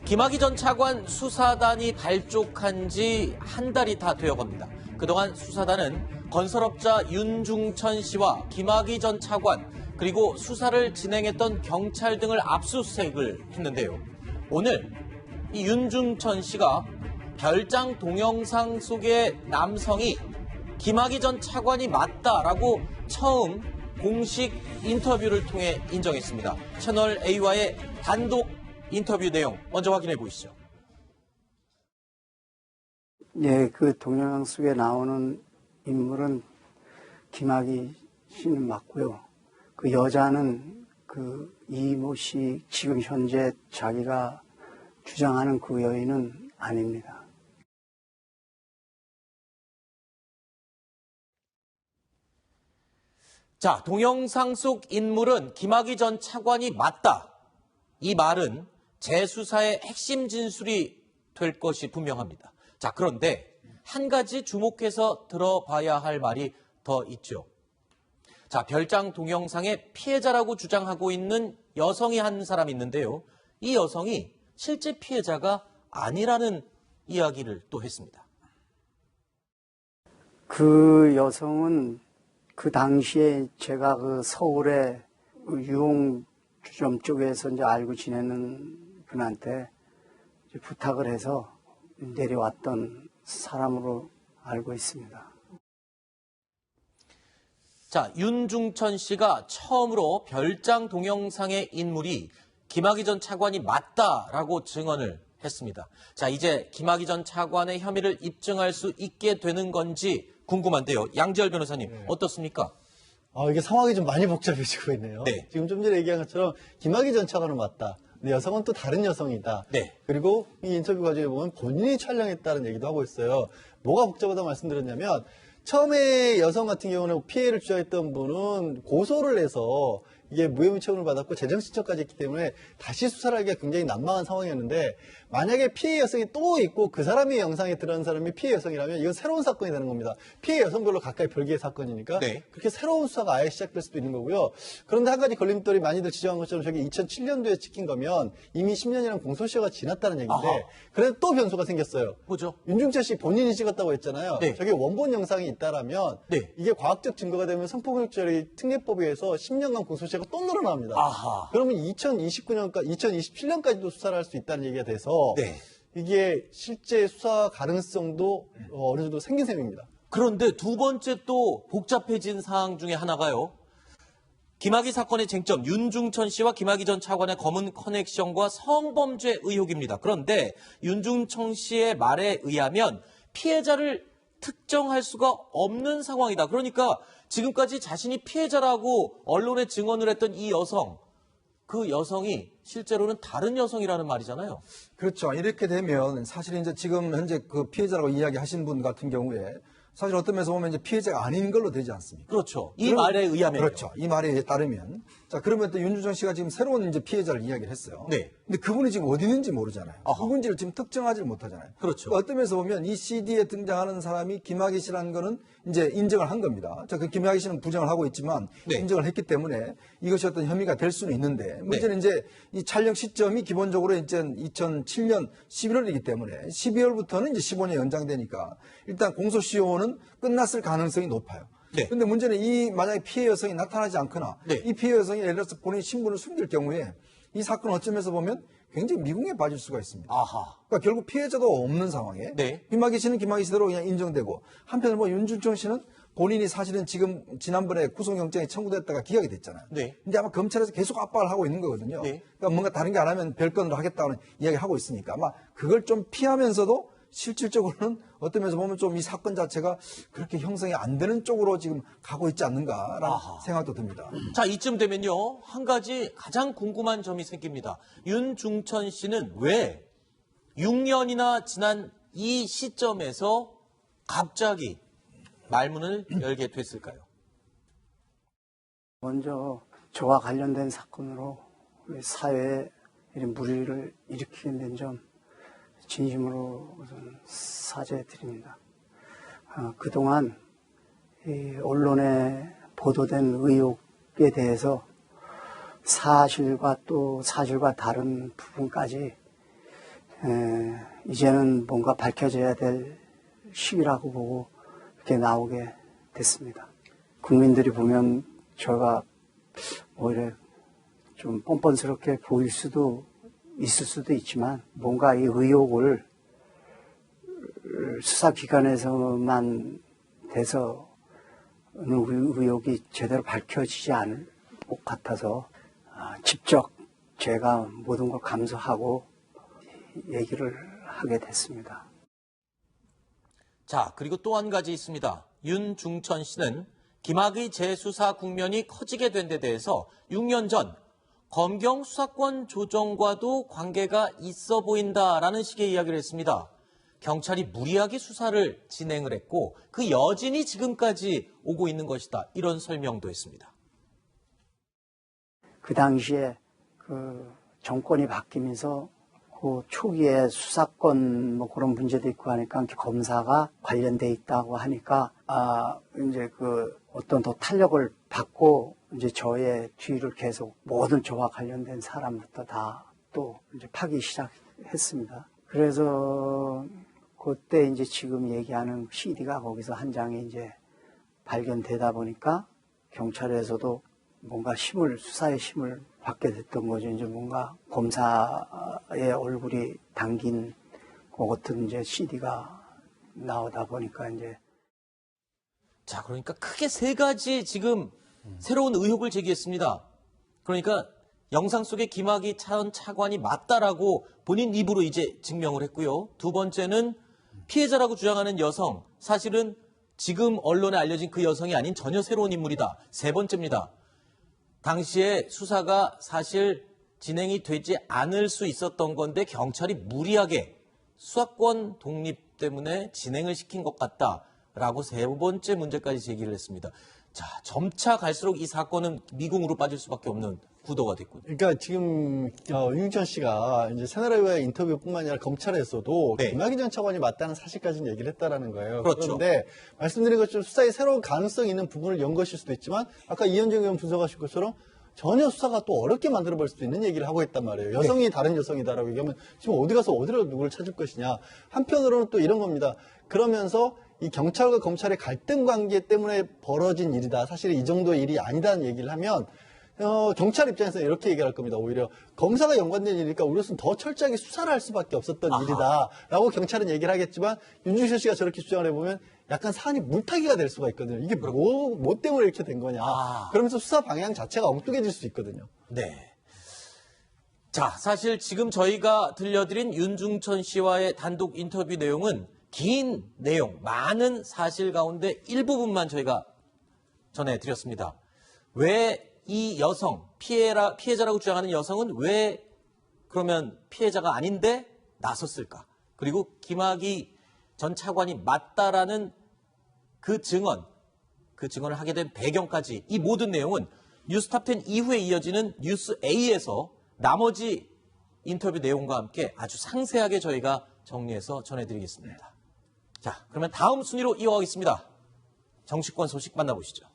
김학의 전 차관 수사단이 발족한 지 한 달이 다 되어갑니다. 그동안 수사단은 건설업자 윤중천 씨와 김학의 전 차관 그리고 수사를 진행했던 경찰 등을 압수수색을 했는데요. 오늘 이 윤중천 씨가 별장 동영상 속의 남성이 김학의 전 차관이 맞다라고 처음 공식 인터뷰를 통해 인정했습니다. 채널 A와의 단독 인터뷰 내용 먼저 확인해 보시죠. 예, 그 동영상 속에 나오는 인물은 김학의 씨는 맞고요. 그 여자는 그 이모 씨 지금 현재 자기가 주장하는 그 여인은 아닙니다. 자, 동영상 속 인물은 김학의 전 차관이 맞다. 이 말은 재수사의 핵심 진술이 될 것이 분명합니다. 자, 그런데 한 가지 주목해서 들어봐야 할 말이 더 있죠. 자, 별장 동영상의 피해자라고 주장하고 있는 여성이 한 사람이 있는데요. 이 여성이 실제 피해자가 아니라는 이야기를 또 했습니다. 그 여성은 그 당시에 제가 그 서울의 유흥주점 쪽에서 이제 알고 지내는 분한테 부탁을 해서 내려왔던 사람으로 알고 있습니다. 자, 윤중천 씨가 처음으로 별장 동영상의 인물이 김학의 전 차관이 맞다라고 증언을 했습니다. 자, 이제 김학의 전 차관의 혐의를 입증할 수 있게 되는 건지 궁금한데요. 양지열 변호사님, 어떻습니까? 이게 상황이 좀 많이 복잡해지고 있네요. 네. 지금 좀 전에 얘기한 것처럼 김학의 전 차관은 맞다. 근데 여성은 또 다른 여성이다. 네. 그리고 이 인터뷰 과정에 보면 본인이 촬영했다는 얘기도 하고 있어요. 뭐가 복잡하다고 말씀드렸냐면 처음에 여성 같은 경우는 피해를 주장했던 분은 고소를 해서 이게 무혐의 처분을 받았고 재정 신청까지 했기 때문에 다시 수사를 하기가 굉장히 난망한 상황이었는데 만약에 피해 여성이 또 있고 그 사람이 영상에 들어간 사람이 피해 여성이라면 이건 새로운 사건이 되는 겁니다. 피해 여성별로 각각의 별개의 사건이니까 네. 그렇게 새로운 수사가 아예 시작될 수도 있는 거고요. 그런데 한 가지 걸림돌이 많이들 지적한 것처럼 저게 2007년도에 찍힌 거면 이미 10년이라는 공소시효가 지났다는 얘기인데 아하. 그래도 또 변수가 생겼어요. 뭐죠? 윤중천 씨 본인이 찍었다고 했잖아요. 네. 저게 원본 영상이 있다라면 네. 이게 과학적 증거가 되면 성폭력죄 특례법에 의해서 10년간 공소시효가 또 늘어납니다. 아하. 그러면 2027년까지도 수사를 할 수 있다는 얘기가 돼서 네. 이게 실제 수사 가능성도 어느 정도 생긴 셈입니다. 그런데 두 번째 또 복잡해진 사항 중에 하나가요. 김학의 사건의 쟁점, 윤중천 씨와 김학의 전 차관의 검은 커넥션과 성범죄 의혹입니다. 그런데 윤중천 씨의 말에 의하면 피해자를 특정할 수가 없는 상황이다. 그러니까 지금까지 자신이 피해자라고 언론에 증언을 했던 이 여성, 그 여성이 실제로는 다른 여성이라는 말이잖아요. 그렇죠. 이렇게 되면 사실 이제 지금 현재 그 피해자라고 이야기하신 분 같은 경우에 사실 어떤 면에서 보면 이제 피해자가 아닌 걸로 되지 않습니까? 그렇죠. 이 말에 의하면. 그렇죠. 이 말에 따르면. 자, 그러면 또 윤주정 씨가 지금 새로운 이제 피해자를 이야기를 했어요. 네. 근데 그분이 지금 어디 있는지 모르잖아요. 아하. 누군지를 지금 특정하지 못하잖아요. 그렇죠. 어떤 면에서 보면 이 CD에 등장하는 사람이 김학의 씨라는 거는 이제 인정을 한 겁니다. 자, 그 김학의 씨는 부정을 하고 있지만 네. 인정을 했기 때문에 이것이 어떤 혐의가 될 수는 있는데 문제는 이제 이 촬영 시점이 기본적으로 이제 2007년 11월이기 때문에 12월부터는 이제 15년 연장되니까 일단 공소시효는 끝났을 가능성이 높아요. 네. 근데 문제는 이 만약에 피해 여성이 나타나지 않거나 네. 이 피해 여성이 예를 들어서 본인 신분을 숨길 경우에 이 사건 어쩌면서 보면 굉장히 미궁에 빠질 수가 있습니다. 아하. 그러니까 결국 피해자도 없는 상황에 네. 김학의 씨는 김학의 씨대로 그냥 인정되고 한편으로 뭐 윤중천 씨는 본인이 사실은 지금 지난번에 구속영장이 청구됐다가 기각이 됐잖아요. 네. 근데 아마 검찰에서 계속 압박을 하고 있는 거거든요. 네. 그러니까 뭔가 다른 게 안 하면 별건으로 하겠다는 이야기를 하고 있으니까 아마 그걸 좀 피하면서도 실질적으로는 어떤 면에서 보면 좀 이 사건 자체가 그렇게 형성이 안 되는 쪽으로 지금 가고 있지 않는가라는 아하. 생각도 듭니다. 자, 이쯤 되면요. 한 가지 가장 궁금한 점이 생깁니다. 윤중천 씨는 왜 6년이나 지난 이 시점에서 갑자기 말문을 열게 됐을까요? 먼저 저와 관련된 사건으로 우리 사회에 이런 물의를 일으키게 된 점 진심으로 우선 사죄드립니다. 그동안 이 언론에 보도된 의혹에 대해서 사실과 또 사실과 다른 부분까지 이제는 뭔가 밝혀져야 될 시기라고 보고 이렇게 나오게 됐습니다. 국민들이 보면 저가 오히려 좀 뻔뻔스럽게 보일 수도 있을 수도 있지만 뭔가 이 의혹을 수사기관에서만 돼서는 의혹이 제대로 밝혀지지 않을 것 같아서 직접 제가 모든 걸 감수하고 얘기를 하게 됐습니다. 자, 그리고 또 한 가지 있습니다. 윤중천 씨는 김학의 재수사 국면이 커지게 된 데 대해서 6년 전 검경 수사권 조정과도 관계가 있어 보인다라는 식의 이야기를 했습니다. 경찰이 무리하게 수사를 진행을 했고 그 여진이 지금까지 오고 있는 것이다. 이런 설명도 했습니다. 그 당시에 그 정권이 바뀌면서 그 초기에 수사권 뭐 그런 문제도 있고 하니까 검사가 관련돼 있다고 하니까 이제 그 어떤 더 탄력을 받고 이제 저의 뒤를 계속 모든 저와 관련된 사람부터 다 또 이제 파기 시작했습니다. 그래서 그때 이제 지금 얘기하는 CD가 거기서 한 장이 이제 발견되다 보니까 경찰에서도 뭔가 수사의 힘을 받게 됐던 거죠. 이제 뭔가 검사의 얼굴이 담긴 그 같은 이제 CD가 나오다 보니까 이제. 자, 그러니까 크게 세 가지 지금 새로운 의혹을 제기했습니다. 그러니까 영상 속에 김학의 전 차관이 맞다라고 본인 입으로 이제 증명을 했고요. 두 번째는 피해자라고 주장하는 여성, 사실은 지금 언론에 알려진 그 여성이 아닌 전혀 새로운 인물이다. 세 번째입니다. 당시에 수사가 사실 진행이 되지 않을 수 있었던 건데 경찰이 무리하게 수사권 독립 때문에 진행을 시킨 것 같다라고 세 번째 문제까지 제기를 했습니다. 자, 점차 갈수록 이 사건은 미궁으로 빠질 수밖에 없는 구도가 됐군요. 그러니까 지금 윤중천 씨가 이제 새나라와의 인터뷰뿐만 아니라 검찰에서도 네. 김학의 전 차관이 맞다는 사실까지는 얘기를 했다라는 거예요. 그렇죠. 그런데 말씀드린 것처럼 수사에 새로운 가능성이 있는 부분을 연 것일 수도 있지만 아까 이현정 의원 분석하신 것처럼 전혀 수사가 또 어렵게 만들어버릴 수도 있는 얘기를 하고 있단 말이에요. 여성이 다른 여성이다라고 얘기하면 지금 어디 가서 어디로 누구를 찾을 것이냐. 한편으로는 또 이런 겁니다. 그러면서 이 경찰과 검찰의 갈등 관계 때문에 벌어진 일이다. 사실 이 정도의 일이 아니다는 얘기를 하면 경찰 입장에서는 이렇게 얘기할 겁니다. 오히려 검사가 연관된 일이니까 우리로서는 더 철저하게 수사를 할 수밖에 없었던 일이다라고 경찰은 얘기를 하겠지만 윤중천 씨가 저렇게 주장을 해보면 약간 사안이 물타기가 될 수가 있거든요. 이게 뭐 때문에 이렇게 된 거냐. 그러면서 수사 방향 자체가 엉뚱해질 수 있거든요. 네. 자, 사실 지금 저희가 들려드린 윤중천 씨와의 단독 인터뷰 내용은 긴 내용, 많은 사실 가운데 일부분만 저희가 전해드렸습니다. 왜 이 여성, 피해자라고 주장하는 여성은 왜 그러면 피해자가 아닌데 나섰을까? 그리고 김학의 전 차관이 맞다라는 그 증언을 하게 된 배경까지 이 모든 내용은 뉴스탑10 이후에 이어지는 뉴스 A에서 나머지 인터뷰 내용과 함께 아주 상세하게 저희가 정리해서 전해드리겠습니다. 자, 그러면 다음 순위로 이어가겠습니다. 정치권 소식 만나보시죠.